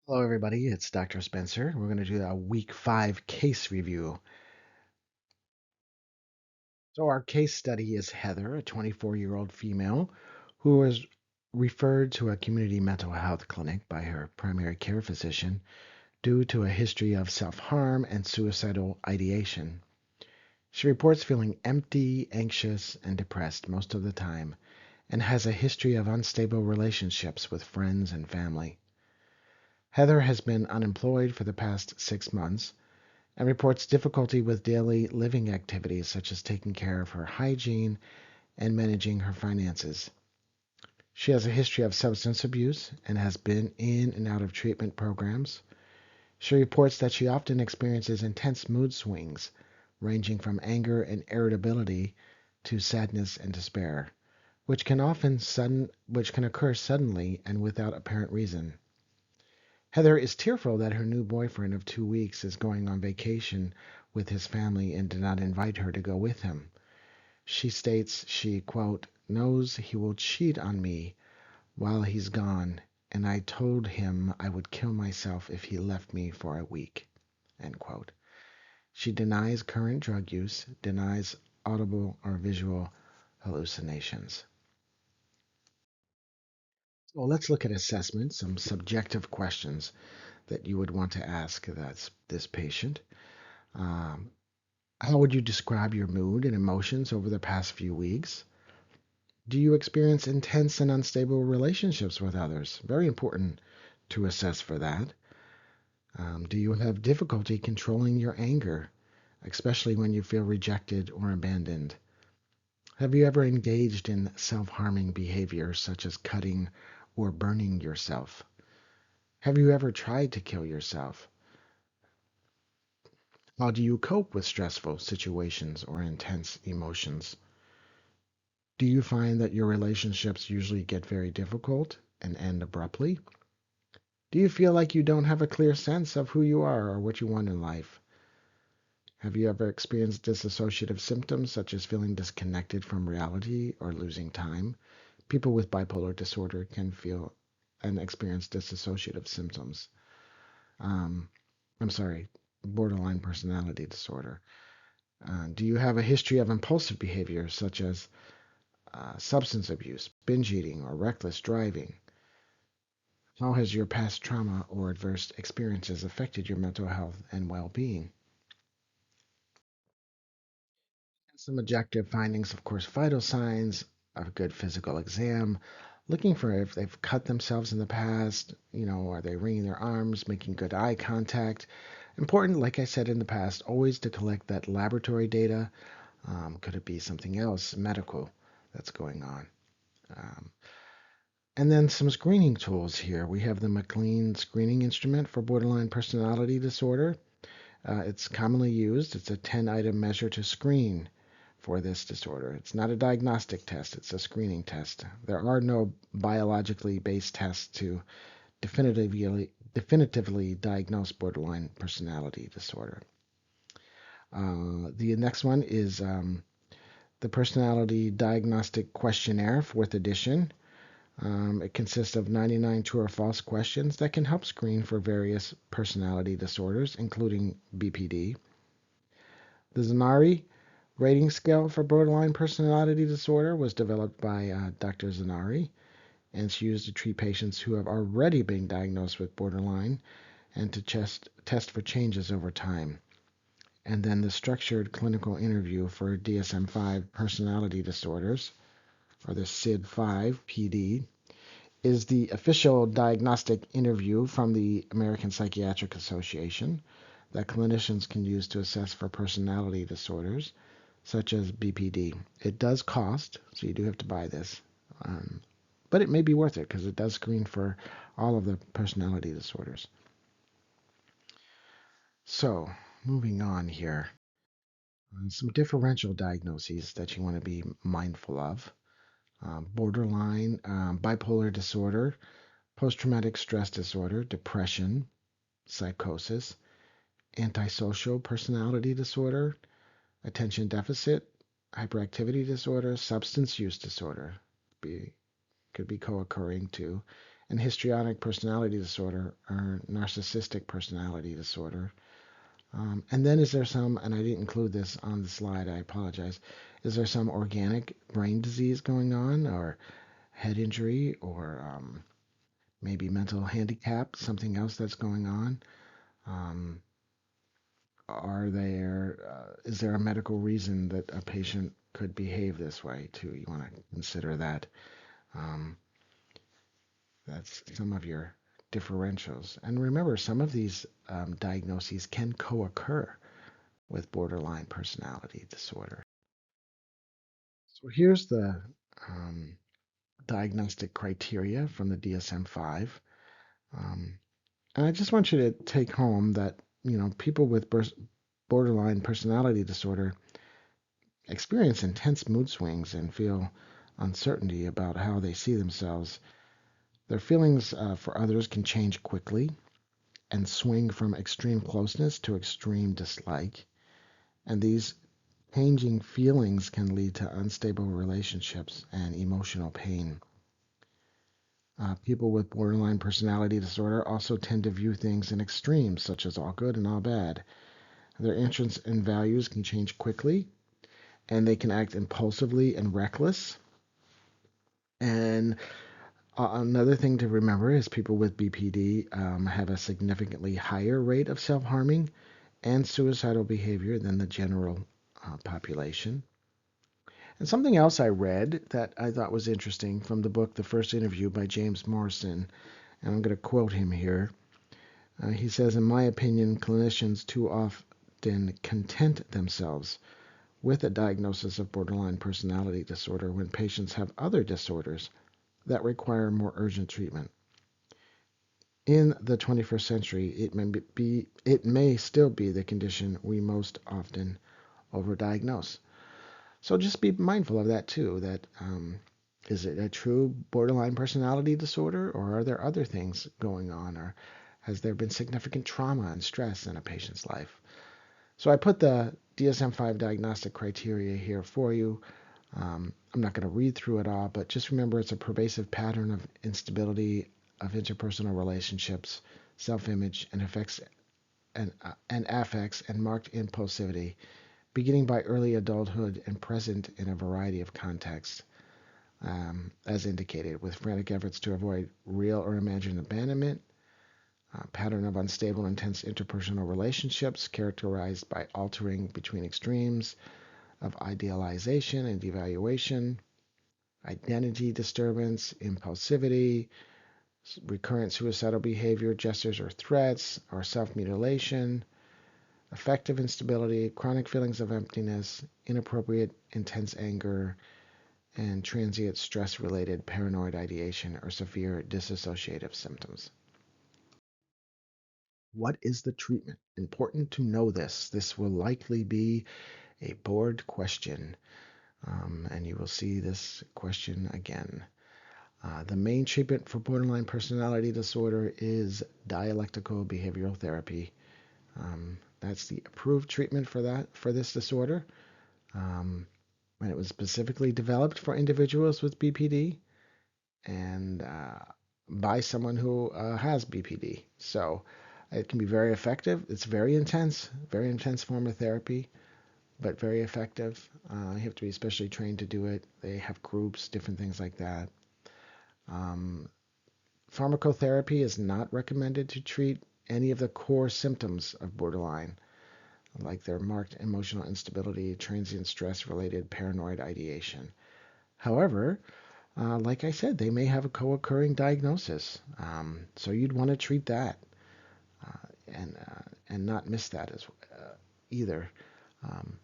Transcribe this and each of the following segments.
Hello, everybody. It's Dr. Spencer. We're going to do a week 5 case review. So, our case study is Heather, a 24-year-old female who was referred to a community mental health clinic by her primary care physician due to a history of self harm and suicidal ideation. She reports feeling empty, anxious, and depressed most of the time and has a history of unstable relationships with friends and family. Heather has been unemployed for the past 6 months and reports difficulty with daily living activities such as taking care of her hygiene and managing her finances. She has a history of substance abuse and has been in and out of treatment programs. She reports that she often experiences intense mood swings, ranging from anger and irritability to sadness and despair, which can occur suddenly and without apparent reason. Heather is tearful that her new boyfriend of 2 weeks is going on vacation with his family and did not invite her to go with him. She states she, quote, knows he will cheat on me while he's gone, and I told him I would kill myself if he left me for a week, end quote. She denies current drug use, denies audible or visual hallucinations. So let's look at assessment, some subjective questions that you would want to ask this patient. Um, how would you describe your mood and emotions over the past few weeks? Do you experience intense and unstable relationships with others? Very important to assess for that. Do you have difficulty controlling your anger, especially when you feel rejected or abandoned? Have you ever engaged in self harming behavior such as cutting or burning yourself? Have you ever tried to kill yourself? How do you cope with stressful situations or intense emotions? Do you find that your relationships usually get very difficult and end abruptly? Do you feel like you don't have a clear sense of who you are or what you want in life? Have you ever experienced dissociative symptoms such as feeling disconnected from reality or losing time? People with bipolar disorder can feel and experience dissociative symptoms. Um, I'm sorry, borderline personality disorder. Do you have a history of impulsive behavior such as substance abuse, binge eating, or reckless driving? How has your past trauma or adverse experiences affected your mental health and well being? Some objective findings, of course, vital signs of a good physical exam, looking for if they've cut themselves in the past, are they wringing their arms, making good eye contact. Important, like I said in the past, always to collect that laboratory data. Could it be something else medical that's going on? Um, and then some screening tools here. We have the McLean screening instrument for borderline personality disorder. It's commonly used. It's a 10-item measure to screen for this disorder. It's not a diagnostic test, it's a screening test. There are no biologically based tests to definitively diagnose borderline personality disorder. The next one is the Personality Diagnostic Questionnaire, fourth edition. It consists of 99 true or false questions that can help screen for various personality disorders, including BPD. The Zanari rating scale for borderline personality disorder was developed by Dr. Zanari, and it's used to treat patients who have already been diagnosed with borderline and to test for changes over time. And then the structured clinical interview for DSM 5 personality disorders, or the SID 5 PD, is the official diagnostic interview from the American Psychiatric Association that clinicians can use to assess for personality disorders such as BPD. It does cost, so you do have to buy this, but it may be worth it because it does screen for all of the personality disorders. So, moving on here, some differential diagnoses that you want to be mindful of. Borderline, bipolar disorder, post traumatic stress disorder, depression, psychosis, antisocial personality disorder, attention deficit, hyperactivity disorder, substance use disorder. Be, could be co occurring too. and histrionic personality disorder or narcissistic personality disorder. And then is there some, and I didn't include this on the slide, I apologize. Is there some organic brain disease going on, or head injury, or maybe mental handicap, something else that's going on? Um, is there a medical reason that a patient could behave this way too? You want to consider that. Um, that's some of your differentials. And remember, some of these diagnoses can co-occur with borderline personality disorder. So here's the um, diagnostic criteria from the DSM-5. Um, and I just want you to take home that, people with borderline personality disorder experience intense mood swings and feel uncertainty about how they see themselves. Their feelings for others can change quickly and swing from extreme closeness to extreme dislike. And these changing feelings can lead to unstable relationships and emotional pain. People with borderline personality disorder also tend to view things in extremes, such as all good and all bad. Their interests and values can change quickly, and they can act impulsively and reckless. And another thing to remember is people with BPD have a significantly higher rate of self harming and suicidal behavior than the general population. And something else I read that I thought was interesting from the book The First Interview by James Morrison, and I'm going to quote him here. He says, in my opinion, clinicians too often content themselves with a diagnosis of borderline personality disorder when patients have other disorders that require more urgent treatment. In the 21st century, it may still be the condition we most often overdiagnose. So just be mindful of that too. That is it a true borderline personality disorder, or are there other things going on, or has there been significant trauma and stress in a patient's life? So I put the DSM-5 diagnostic criteria here for you. I'm not going to read through it all, but just remember it's a pervasive pattern of instability of interpersonal relationships, self-image, and affects and marked impulsivity, beginning by early adulthood and present in a variety of contexts, as indicated, with frantic efforts to avoid real or imagined abandonment, pattern of unstable, intense interpersonal relationships characterized by altering between extremes of idealization and devaluation, identity disturbance, impulsivity, recurrent suicidal behavior, gestures or threats, or self mutilation, affective instability, chronic feelings of emptiness, inappropriate intense anger, and transient stress related paranoid ideation or severe dissociative symptoms. What is the treatment? Important to know this. This will likely be a board question, and you will see this question again. The main treatment for borderline personality disorder is dialectical behavioral therapy. That's the approved treatment for this disorder. And it was specifically developed for individuals with BPD and by someone who has BPD. So it can be very effective. It's very intense form of therapy, but very effective. You have to be especially trained to do it. They have groups, different things like that. Um, Pharmacotherapy is not recommended to treat any of the core symptoms of borderline, like their marked emotional instability, transient stress-related paranoid ideation. However, like I said, they may have a co-occurring diagnosis, so you'd want to treat that and not miss that as either. Um,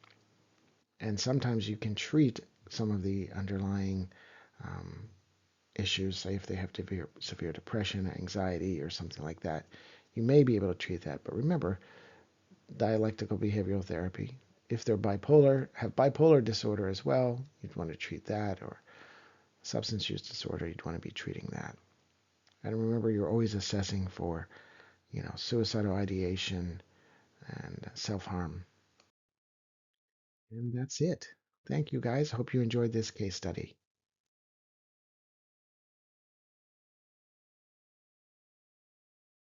and sometimes you can treat some of the underlying um, issues, say if they have severe depression, anxiety, or something like that, you may be able to treat that. But remember, dialectical behavioral therapy. If they're have bipolar disorder as well, you'd want to treat that, or substance use disorder, you'd want to be treating that. And remember, you're always assessing for, suicidal ideation and self-harm. And that's it. Thank you guys. Hope you enjoyed this case study.